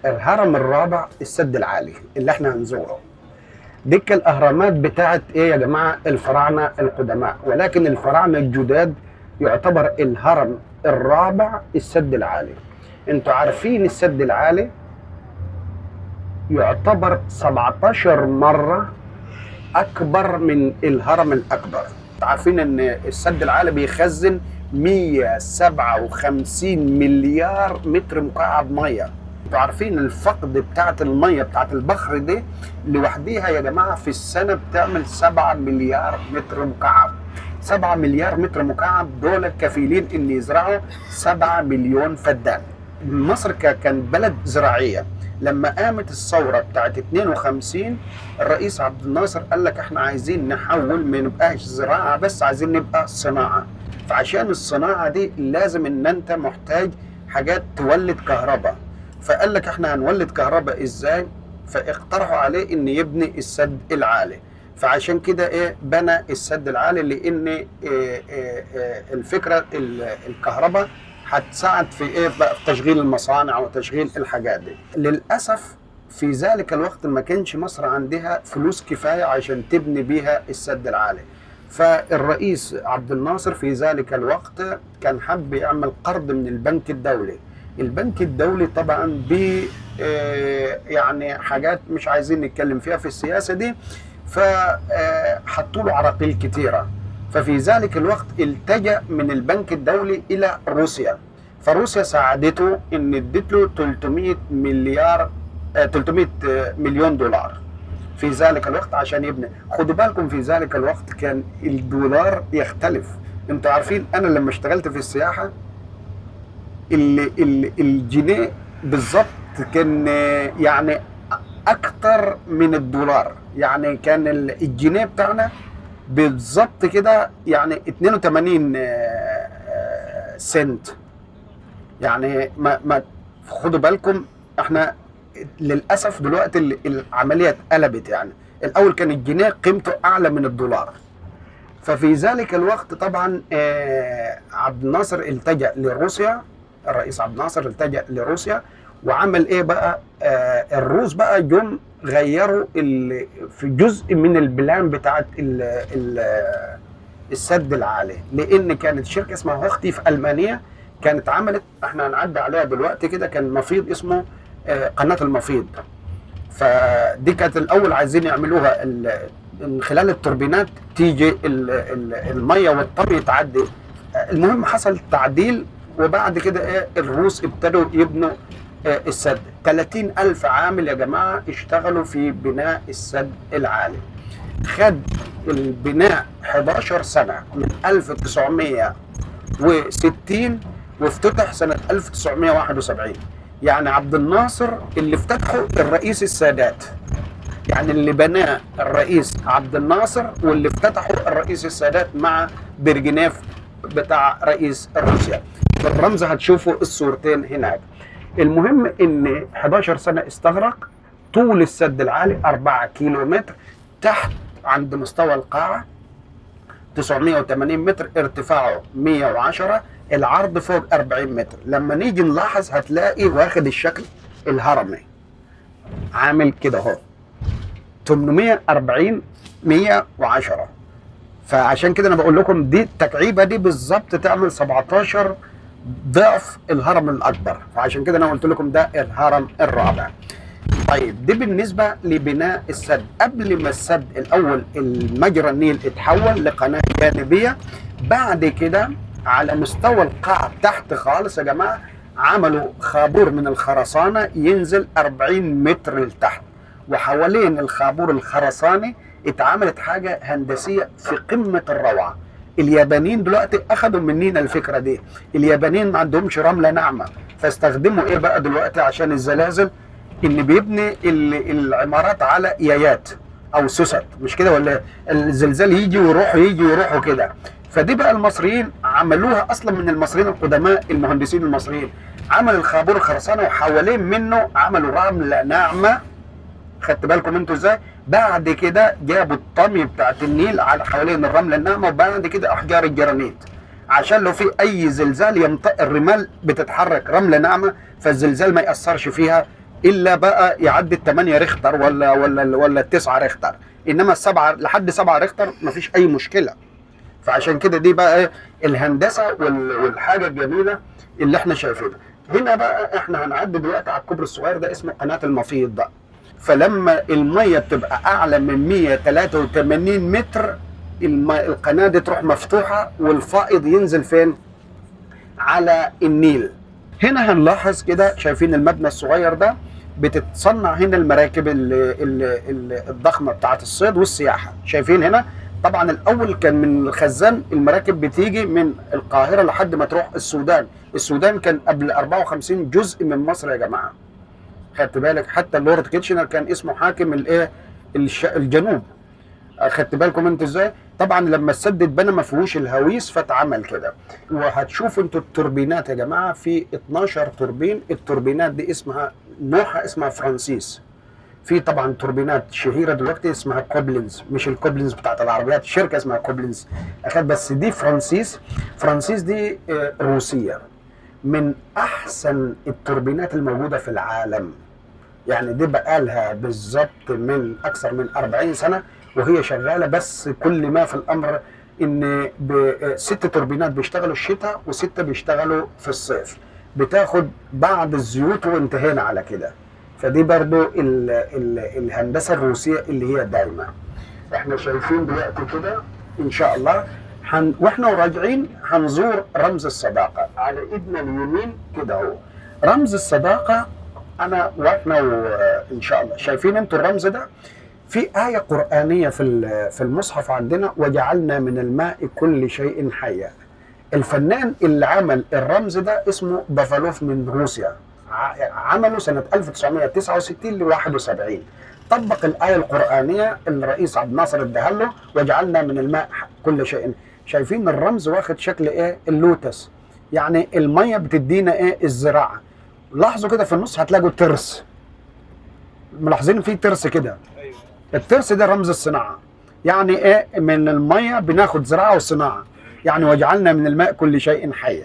الهرم الرابع السد العالي اللي احنا هنزوره. ديك الاهرامات بتاعت ايه يا جماعه؟ الفراعنه القدماء، ولكن الفراعنه الجداد يعتبر الهرم الرابع السد العالي. انتوا عارفين السد العالي يعتبر 17 مره اكبر من الهرم الاكبر. عارفين ان السد العالي بيخزن 157 مليار متر مكعب ميه. انتوا عارفين الفقد بتاعت الميه بتاعت البحر دي لوحديها يا جماعه في السنه بتعمل 7 مليار متر مكعب. 7 مليار متر مكعب دول كفيلين ان يزرعوا 7 مليون فدان. مصر كان بلد زراعيه. لما قامت الثوره بتاعت 52 الرئيس عبد الناصر قال لك احنا عايزين نحول، ما نبقاش زراعه بس، عايزين نبقى صناعه. فعشان الصناعه دي لازم ان انت محتاج حاجات تولد كهرباء. فقال لك احنا هنولد كهرباء ازاي؟ فاقترحوا عليه ان يبني السد العالي. فعشان كده ايه بنى السد العالي، لان الفكره الكهرباء هتساعد في ايه بقى في تشغيل المصانع وتشغيل الحاجات دي. للاسف في ذلك الوقت ما كانش مصر عندها فلوس كفايه عشان تبني بيها السد العالي. فالرئيس عبد الناصر في ذلك الوقت كان حب يعمل قرض من البنك الدولي. البنك الدولي طبعا يعني حاجات مش عايزين نتكلم فيها في السياسه دي، فحطوا له عراقيل كتيره. ففي ذلك الوقت التجأ من البنك الدولي الى روسيا. فروسيا ساعدته ان ادت له 300 مليون دولار في ذلك الوقت عشان يبني. خدوا بالكم في ذلك الوقت كان الدولار يختلف. انتوا عارفين انا لما اشتغلت في السياحه الجنيه بالظبط كان يعني اكتر من الدولار. يعني كان الجنيه بتاعنا بالظبط كده يعني 82 سنت. يعني ما خدوا بالكم احنا للاسف دلوقتي العمليه اتقلبت. يعني الاول كان الجنيه قيمته اعلى من الدولار. ففي ذلك الوقت طبعا عبد الناصر التجأ لروسيا. الرئيس عبد الناصر التجأ لروسيا وعمل ايه بقى؟ الروس بقى جم غيروا في جزء من البلان بتاعت السد العالي، لان كانت شركه اسمها هوختي في المانيا كانت عملت، احنا هنعدي عليها دلوقتي كده، كان مفيض اسمه قناه المفيض. فدي كانت الاول عايزين يعملوها من خلال التوربينات تيجي الميه والطمي يتعدي. المهم حصل تعديل، وبعد كده ايه الروس ابتدوا يبنوا السد. 30,000 عامل يا جماعه اشتغلوا في بناء السد العالي. خد البناء 11 سنه من 1960 وافتتح سنه 1971. يعني عبد الناصر اللي افتتحه الرئيس السادات. يعني اللي بناه الرئيس عبد الناصر واللي افتتحه الرئيس السادات مع برجنيف بتاع رئيس روسيا. بالرمز هتشوفوا الصورتين هناك. المهم ان 11 سنه استغرق. طول السد العالي 4 كيلومتر، تحت عند مستوى القاعه 980 متر، ارتفاعه 110، العرض فوق 40 متر. لما نيجي نلاحظ هتلاقي واخد الشكل الهرمي عامل كده اهو 840 110. فعشان كده انا بقول لكم دي التكعيبه دي بالظبط تعمل 17 ضعف الهرم الاكبر. فعشان كده انا قلت لكم ده الهرم الرابع. طيب دي بالنسبه لبناء السد. قبل ما السد الاول المجرى النيل اتحول لقناه جانبيه، بعد كده على مستوى القاع تحت خالص يا جماعه عملوا خابور من الخرسانه ينزل 40 متر لتحت، وحوالين الخابور الخرساني اتعملت حاجه هندسيه في قمه الروعه. اليابانيين دلوقتي اخذوا مننا الفكره دي. اليابانيين ما عندهمش رمله ناعمه، فاستخدموا ايه بقى دلوقتي عشان الزلازل؟ ان بيبني العمارات على يايات او سوست، مش كده ولا الزلزال يجي ويروح يجي ويروح وكده. فدي بقى المصريين عملوها اصلا من المصريين القدماء، المهندسين المصريين عملوا الخابور الخرسانه وحوالين منه عملوا رمله ناعمه. خدت بالكم انتوا ازاي؟ بعد كده جابوا الطمي بتاعت النيل على حوالين الرمله الناعمه، وبعد كده احجار الجرانيت عشان لو في اي زلزال الرمال بتتحرك رمله ناعمه، فالزلزال ما ياثرش فيها الا بقى يعدي ال 8 ريختر ولا ال 9 ريختر، انما السبعه لحد 7 ريختر مفيش اي مشكله. فعشان كده دي بقى إيه الهندسه والحاجه الجميله اللي احنا شايفينها. هنا بقى احنا هنعدي دلوقتي على الكوبري الصغير ده اسمه قناه المفيض ده. فلما الميه بتبقى اعلى من 183 متر القناه دي تروح مفتوحه والفائض ينزل فين؟ على النيل. هنا هنلاحظ كده، شايفين المبنى الصغير ده بتتصنع هنا المراكب الضخمه بتاعت الصيد والسياحه. شايفين هنا طبعا الاول كان من الخزان المراكب بتيجي من القاهره لحد ما تروح السودان. السودان كان قبل 54 جزء من مصر يا جماعه، خدت بالك؟ حتى اللورد كيتشنر كان اسمه حاكم الايه الجنوب. خدت بالكم انتوا ازاي؟ طبعا لما السد اتبنى ما فيهوش الهويس فاتعمل كده. وهتشوفوا انتوا التوربينات يا جماعه، في 12 توربين. التوربينات دي اسمها نوعها اسمها فرانسيس. في طبعا توربينات شهيره دلوقتي اسمها كوبلينز، مش الكوبلينز بتاعت العربيات، شركه اسمها كوبلينز اخد، بس دي فرانسيس. فرانسيس دي روسيه، من احسن التوربينات الموجوده في العالم. يعني دي بقالها بالظبط من اكثر من 40 سنه وهي شغاله، بس كل ما في الامر ان 6 توربينات بيشتغلوا الشتاء و6 بيشتغلوا في الصيف. بتاخد بعض الزيوت وانتهينا على كده. فدي برضو الهندسه الروسيه اللي هي دايمه. احنا شايفين دلوقتي كده ان شاء الله واحنا راجعين هنزور رمز الصداقه على ايدنا اليمين كده اهو. رمز الصداقه واحنا ان شاء الله شايفين انتوا الرمز ده. في آية قرآنية في المصحف عندنا: وجعلنا من الماء كل شيء حي. الفنان اللي عمل الرمز ده اسمه بافالوف من روسيا، عمله سنة 1969 ل 71. طبق الآية القرآنية اللي الرئيس عبد الناصر اداها له: وجعلنا من الماء كل شيء. شايفين الرمز واخد شكل ايه؟ اللوتس، يعني المية بتدينا ايه؟ الزراعة. لاحظوا كده في النص هتلاقوا ترس، ملاحظين فيه ترس كده؟ الترس ده رمز الصناعة. يعني ايه؟ من المية بناخد زراعة وصناعة. يعني وجعلنا من الماء كل شيء حي.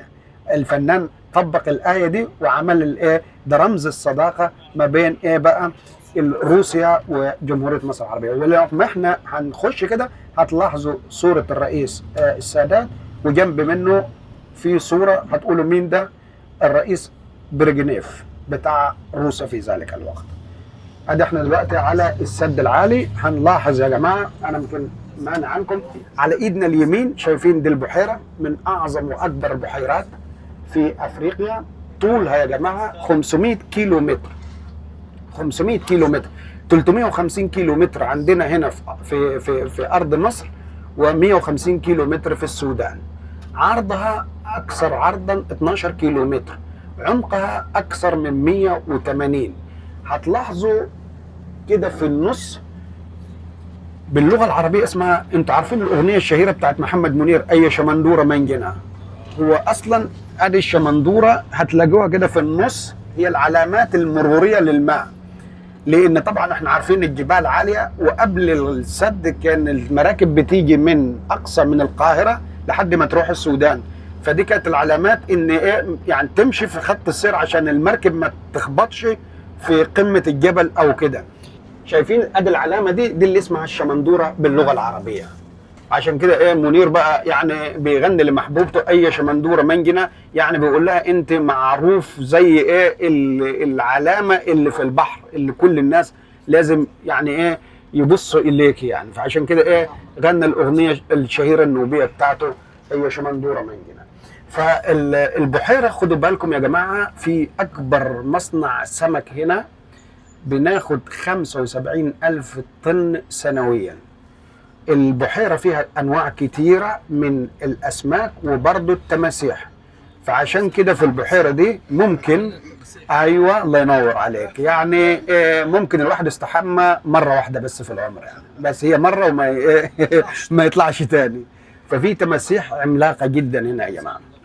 الفنان طبق الآية دي وعمل الايه؟ ده رمز الصداقة ما بين ايه بقى؟ روسيا وجمهورية مصر العربية. ولما احنا هنخش كده هتلاحظوا صورة الرئيس السادات، وجنب منه في صورة هتقولوا مين ده؟ الرئيس برجنيف بتاع روسيا في ذلك الوقت. ادي احنا دلوقتي على السد العالي. هنلاحظ يا جماعه، انا يمكن مانع عنكم، على ايدنا اليمين شايفين دي البحيره من اعظم واكبر البحيرات في افريقيا. طولها يا جماعه 500 كيلو متر. 500 كيلو متر. 350 كيلو متر عندنا هنا في ارض مصر، و150 كيلو متر في السودان. عرضها اكثر عرضا 12 كيلو متر، عمقها اكثر من 180. هتلاحظوا كده في النص باللغه العربيه اسمها، انتوا عارفين الاغنيه الشهيره بتاعت محمد منير: اي شمندوره منجنا. هو اصلا ادي الشمندوره هتلاقوها كده في النص، هي العلامات المروريه للماء. لان طبعا احنا عارفين الجبال عاليه، وقبل السد كان المراكب بتيجي من اقصى من القاهره لحد ما تروح السودان. فدي كانت العلامات ان ايه، يعني تمشي في خط السير عشان المركب ما تخبطش في قمة الجبل او كده. شايفين ادي العلامة دي اللي اسمها الشمندورة باللغة العربية. عشان كده ايه منير بقى يعني بيغني لمحبوبته: اي شمندورة منجنة، يعني بيقول لها انت معروف زي ايه العلامة اللي في البحر اللي كل الناس لازم يعني ايه يبصوا اليك يعني. فعشان كده ايه غنى الاغنية الشهيرة النوبية بتاعته: اي شمندورة منجنة. فالبحيرة خدوا بالكم يا جماعة، في أكبر مصنع سمك هنا بناخد 75,000 طن سنويا. البحيرة فيها أنواع كتيرة من الأسماك وبرضو التماسيح. فعشان كده في البحيرة دي ممكن، أيوة الله ينور عليك، يعني ممكن الواحد يستحمى مرة واحدة بس في العمر يعني، بس هي مرة وما ما يطلعش تاني. ففي تماسيح عملاقة جدا هنا يا جماعة.